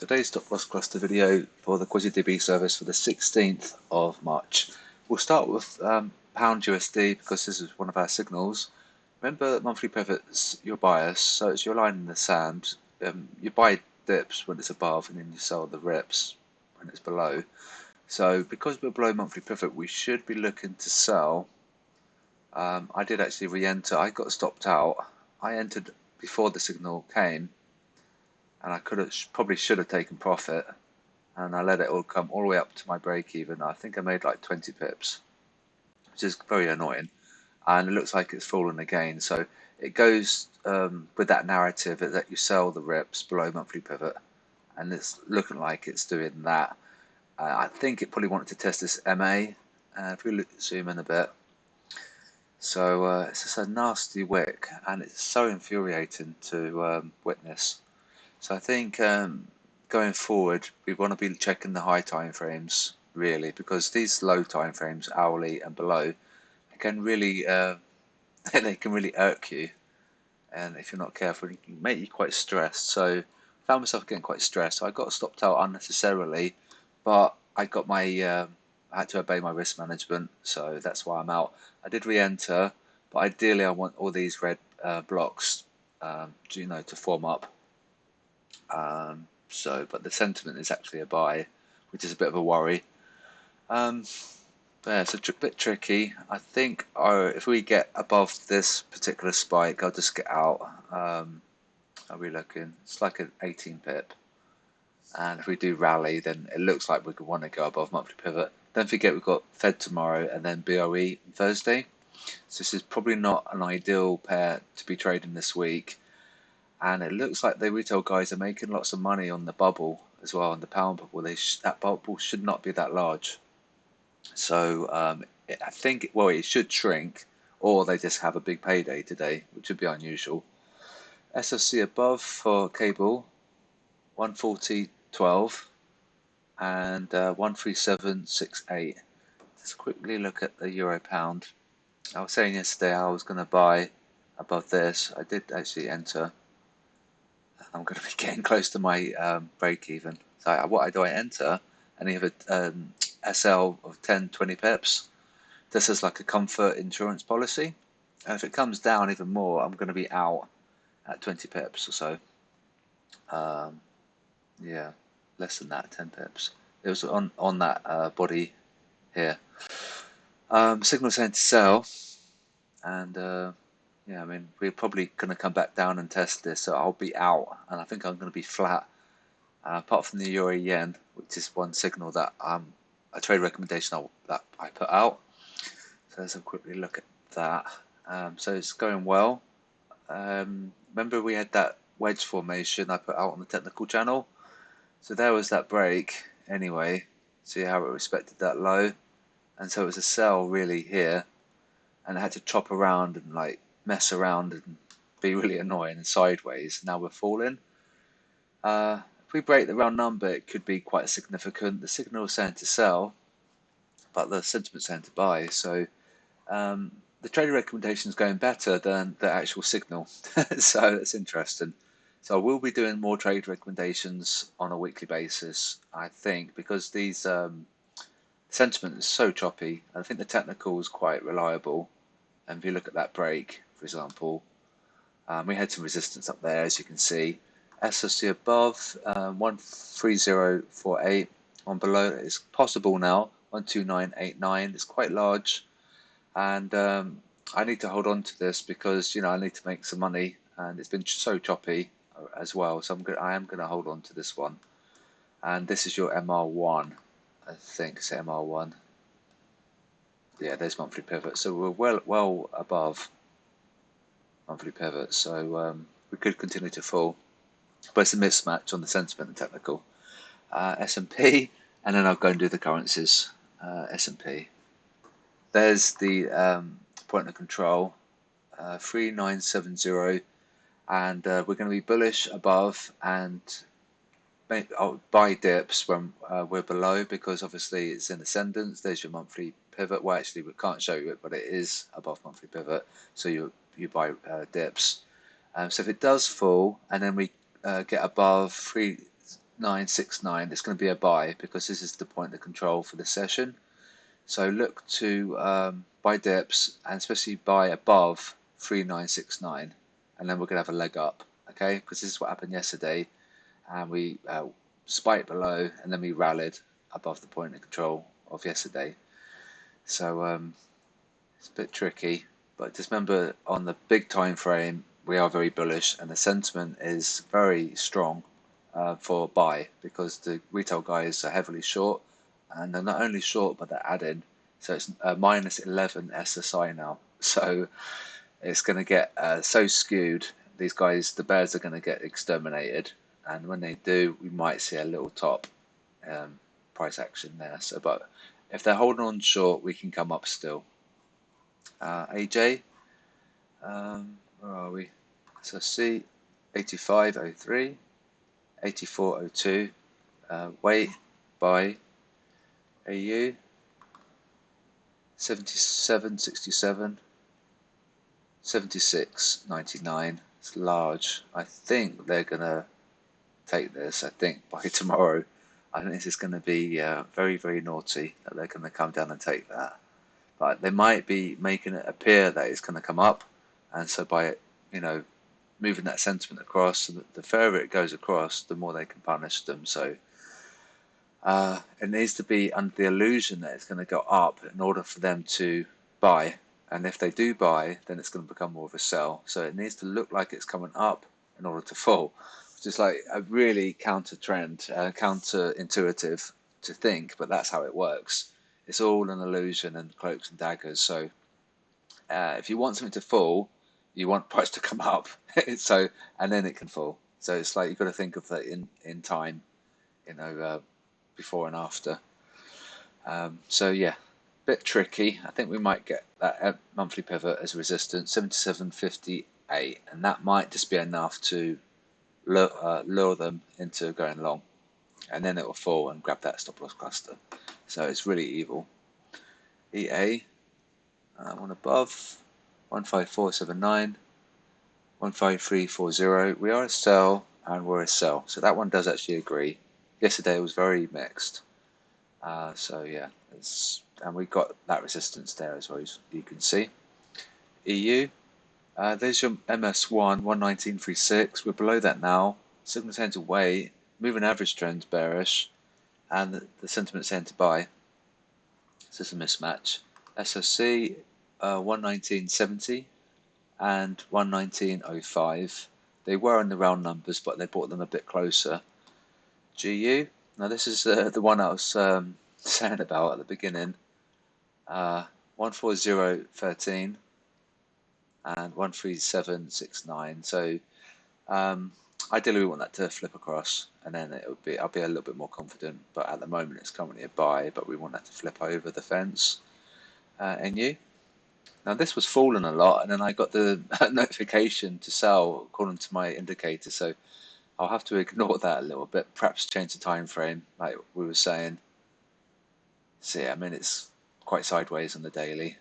Today's stop loss cluster video for the QuasiDB service for the 16th of March. We'll start with pound USD because this is one of our signals. Remember that monthly pivot's your bias, so it's your line in the sand. You buy dips when it's above and then you sell the rips when it's below. So because we're below monthly pivot, we should be looking to sell. I did actually re-enter. I got stopped out. I entered before the signal came, and I probably should have taken profit, and I let it all come all the way up to my break even. I think I made like 20 pips, which is very annoying, and it looks like it's fallen again. So it goes with that narrative that you sell the rips below monthly pivot, and it's looking like it's doing that. I think it probably wanted to test this MA. If we zoom in a bit, so it's just a nasty wick, and it's so infuriating to witness. So I think going forward, we want to be checking the high time frames really, because these low time frames, hourly and below, can really they can really irk you, and if you're not careful, it can make you quite stressed. So I found myself getting quite stressed. So I got stopped out unnecessarily, but I got my I had to obey my risk management, so that's why I'm out. I did re-enter, but ideally I want all these red blocks, to form up. But the sentiment is actually a buy, which is a bit of a worry. But yeah, it's a bit tricky. I think if we get above this particular spike, I'll just get out. Are we looking? It's like an 18 pip. And if we do rally, then it looks like we could want to go above monthly pivot. Don't forget we've got Fed tomorrow and then BOE Thursday. So this is probably not an ideal pair to be trading this week. And it looks like the retail guys are making lots of money on the bubble as well, on the pound bubble. That bubble should not be that large. So I think, well, it should shrink, or they just have a big payday today, which would be unusual. SLC above for cable, 140.12 and 137.68. Let's quickly look at the euro pound. I was saying yesterday I was going to buy above this. I did actually enter. I'm going to be getting close to my break even. So what do I enter? And you have a SL of 10, 20 pips. This is like a comfort insurance policy. And if it comes down even more, I'm going to be out at 20 pips or so. Yeah, less than that, 10 pips. It was on that body here. Signal saying to sell, and yeah, I mean, we're probably going to come back down and test this, so I'll be out, and I think I'm going to be flat. Apart from the euro yen, which is one signal that a trade recommendation that I put out. So let's have a quickly look at that. So it's going well. Remember we had that wedge formation I put out on the technical channel. So there was that break anyway. See how it respected that low, and so it was a sell really here, and I had to chop around and like mess around and be really annoying and sideways. Now we're falling. If we break the round number, it could be quite significant. The signal is saying to sell, but the sentiment's saying to buy. So the trading recommendation is going better than the actual signal. So that's interesting. So we'll be doing more trade recommendations on a weekly basis, I think, because these sentiment is so choppy. I think the technical is quite reliable. And if you look at that break, for example, we had some resistance up there, as you can see. SLC above 130.48, on below it's possible now 129.89. It's quite large, and I need to hold on to this because I need to make some money, and it's been so choppy as well. So I am going to hold on to this one, and this is your MR1. I think it's MR1. Yeah, there's monthly pivot, so we're well above monthly pivot, so we could continue to fall, but it's a mismatch on the sentiment and technical. S&P, and then I'll go and do the currencies. S&P, there's the point of control, 3970, and we're going to be bullish above, and I'll buy dips when we're below, because obviously it's in ascendance. There's your monthly pivot. Well, actually we can't show you it, but it is above monthly pivot, so you buy dips. So if it does fall and then we get above 3969, it's going to be a buy because this is the point of control for the session. So look to buy dips and especially buy above 3969, and then we're going to have a leg up, okay? Because this is what happened yesterday, and we spiked below and then we rallied above the point of control of yesterday. So it's a bit tricky, but just remember on the big time frame we are very bullish and the sentiment is very strong for buy because the retail guys are heavily short, and they're not only short but they're adding. So it's minus 11 SSI now. So it's going to get so skewed. These guys, the bears, are going to get exterminated, and when they do, we might see a little top price action there. So, but if they're holding on short, we can come up still. AJ, where are we? So C, 85.03, 84.02. Wait, buy. AU, 77.67, 76.99. It's large. I think they're gonna take this. I think by tomorrow, I think this is going to be very, very naughty that they're going to come down and take that. But they might be making it appear that it's going to come up, and so by moving that sentiment across, the further it goes across, the more they can punish them. So it needs to be under the illusion that it's going to go up in order for them to buy. And if they do buy, then it's going to become more of a sell. So it needs to look like it's coming up in order to fall, which is like a really counter trend, counterintuitive to think, but that's how it works. It's all an illusion and cloaks and daggers. So if you want something to fall, you want price to come up. So and then it can fall. So it's like you've got to think of that in time, before and after. So yeah, bit tricky. I think we might get that monthly pivot as resistance, 77.58, and that might just be enough to lure them into going long, and then it will fall and grab that stop loss cluster. So it's really evil. EA, one above, 15479, 15340. We are a sell and we're a sell. So that one does actually agree. Yesterday it was very mixed. So yeah, and we got that resistance there as well, as you can see. EU, there's your MS1, 119.36. We're below that now. Signal saying to wait. Moving average trend bearish, and the sentiment saying to buy. So it's a mismatch. SLC, 119.70 and 119.05. They were in the round numbers, but they brought them a bit closer. GU, now this is the one I was saying about at the beginning. 140.13 and 137.69. So ideally we want that to flip across, and then I'll be a little bit more confident. But at the moment it's currently a buy, but we want that to flip over the fence. NU. Now this was falling a lot, and then I got the notification to sell according to my indicator. So I'll have to ignore that a little bit. Perhaps change the time frame, like we were saying. So yeah, I mean it's quite sideways on the daily,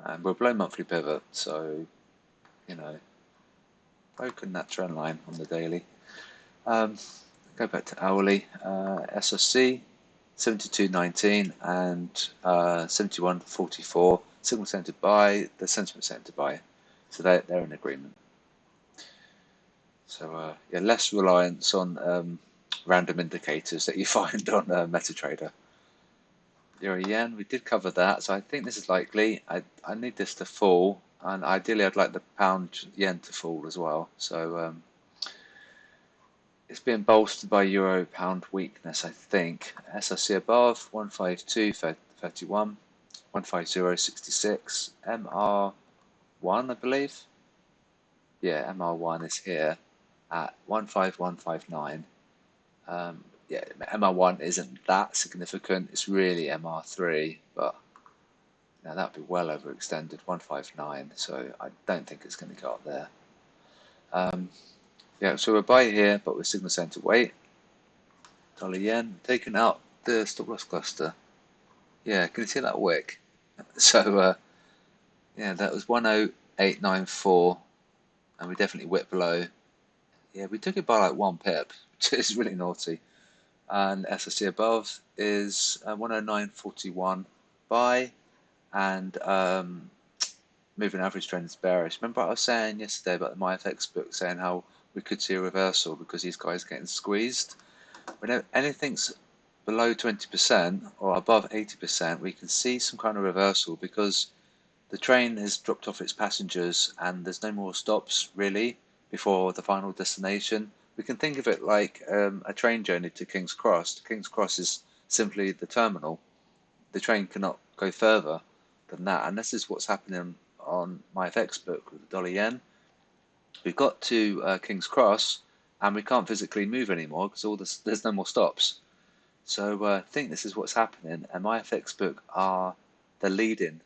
and we're below monthly pivot, so broken that trend line on the daily. Go back to hourly. SLC 72.19 and 71.44. Signal saying to buy, the sentiment saying to buy, so they're in agreement. So yeah, less reliance on random indicators that you find on MetaTrader. Euro yen, we did cover that, so I think this is likely. I need this to fall, and ideally I'd like the pound yen to fall as well. So it's being bolstered by euro pound weakness, I think. SLC above 152.31, 150.66, MR1, I believe. Yeah, MR1 is here at 15159. Yeah, MR1 isn't that significant. It's really MR3, but now that would be well overextended, 159. So I don't think it's going to go up there. Yeah, so we're buy here, but we're signal saying to wait. Dollar yen, taking out the stop loss cluster. Yeah, can you see that wick? So yeah, that was 10894, and we definitely whipped below. Yeah, we took it by like 1 pip. which is really naughty. And SLC above is 109.41 buy, and moving average trend is bearish. Remember I was saying yesterday about the MyFX book, saying how we could see a reversal because these guys are getting squeezed. When anything's below 20% or above 80%, we can see some kind of reversal because the train has dropped off its passengers and there's no more stops really before the final destination. We can think of it like a train journey to King's Cross. King's Cross is simply the terminal. The train cannot go further than that, and this is what's happening on my FX book with the dollar yen. We've got to King's Cross and we can't physically move anymore because there's no more stops. So I think this is what's happening, and my FX book are the leading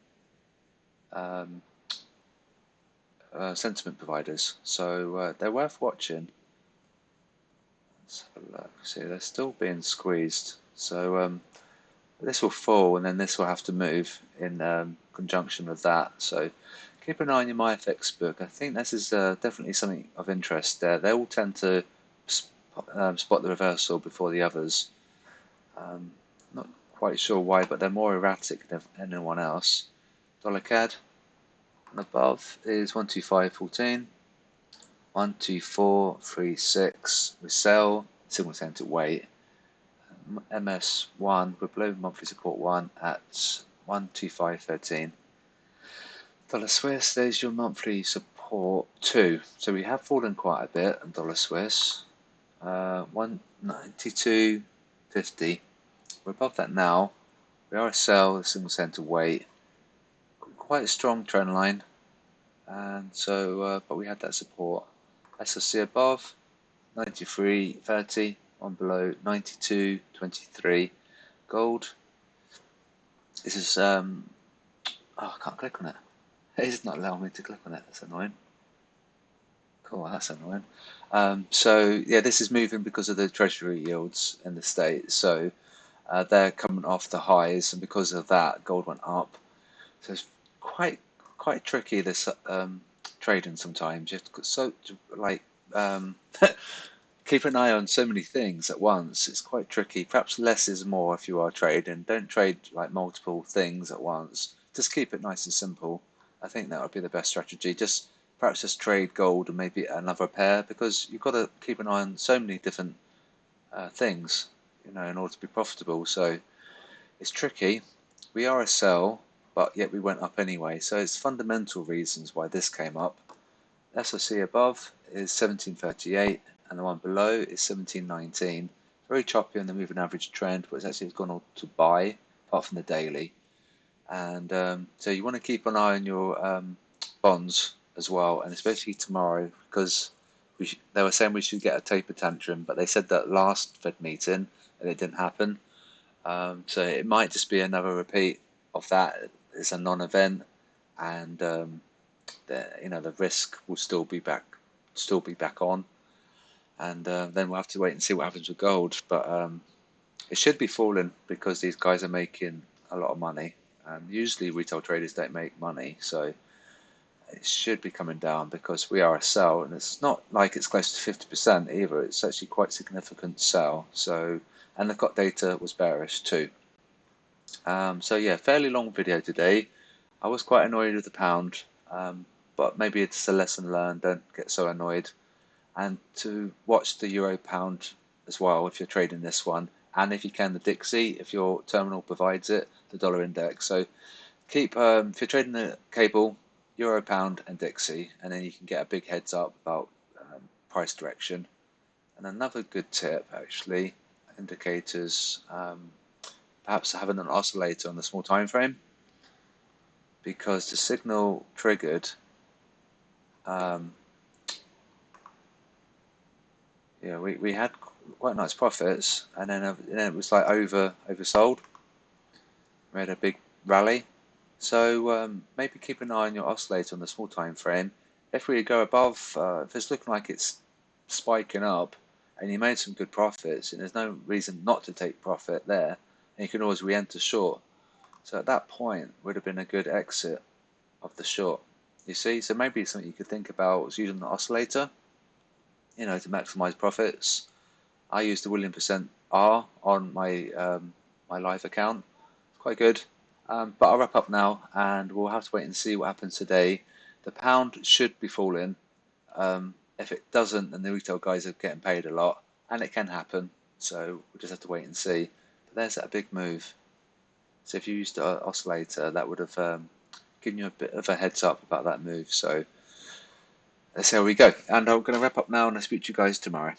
um, sentiment providers, so they're worth watching. Let's have a look. See, they're still being squeezed, so this will fall and then this will have to move in conjunction with that. So keep an eye on your MyFX book. I think this is definitely something of interest there. They all tend to spot the reversal before the others. Not quite sure why, but they're more erratic than anyone else. Dollar CAD and above is 125.14, 124.36. We sell, signal to wait. MS1, we're below monthly support 1 at 125.13. Dollar Swiss, there's your monthly support 2. So we have fallen quite a bit on dollar Swiss. 192.50. We're above that now. We are a sell, the signal to wait. Quite a strong trend line. And so, but we had that support. SLC above 93.30. One below 92.23. Gold. This is I can't click on it. It's not allowing me to click on it. That's annoying. Cool, that's annoying. So yeah, this is moving because of the treasury yields in the States. So they're coming off the highs, and because of that, gold went up. So it's quite tricky this trading sometimes. You have to keep an eye on so many things at once. It's quite tricky. Perhaps less is more if you are trading. Don't trade like multiple things at once. Just keep it nice and simple. I think that would be the best strategy. Perhaps just trade gold and maybe another pair, because you've got to keep an eye on so many different things, in order to be profitable. So it's tricky. We are a sell, but yet we went up anyway. So it's fundamental reasons why this came up. SLC above is 17.38 and the one below is 17.19. Very choppy on the moving average trend, but it's actually gone all to buy, apart from the daily. And so you want to keep an eye on your bonds as well, and especially tomorrow, because they were saying we should get a taper tantrum, but they said that last Fed meeting and it didn't happen. So it might just be another repeat of that. It's a non-event, and the risk will still be back on, and then we'll have to wait and see what happens with gold. But it should be falling because these guys are making a lot of money. Usually retail traders don't make money, so it should be coming down because we are a sell, and it's not like it's close to 50% either. It's actually quite significant sell. So, and the COT data was bearish too. So yeah, fairly long video today. I was quite annoyed with the pound, but maybe it's a lesson learned. Don't get so annoyed. And to watch the euro pound as well if you're trading this one, and if you can the Dixie if your terminal provides it, the dollar index. So keep if you're trading the cable, euro pound and Dixie, and then you can get a big heads up about price direction. And another good tip, actually, indicators, perhaps having an oscillator on the small time frame, because the signal triggered we had quite nice profits, and then it was like oversold. We had a big rally. So maybe keep an eye on your oscillator on the small time frame. If we go above, if it's looking like it's spiking up and you made some good profits, and there's no reason not to take profit there, and you can always re-enter short. So at that point would have been a good exit of the short. You see, so maybe something you could think about was using the oscillator, to maximize profits. I use the William percent R on my my live account. It's quite good. But I'll wrap up now, and we'll have to wait and see what happens today. The pound should be falling. If it doesn't, then the retail guys are getting paid a lot, and it can happen. So we'll just have to wait and see. But there's that big move. So if you used the oscillator, that would have given you a bit of a heads up about that move. So let's see how we go. And I'm going to wrap up now, and I'll speak to you guys tomorrow.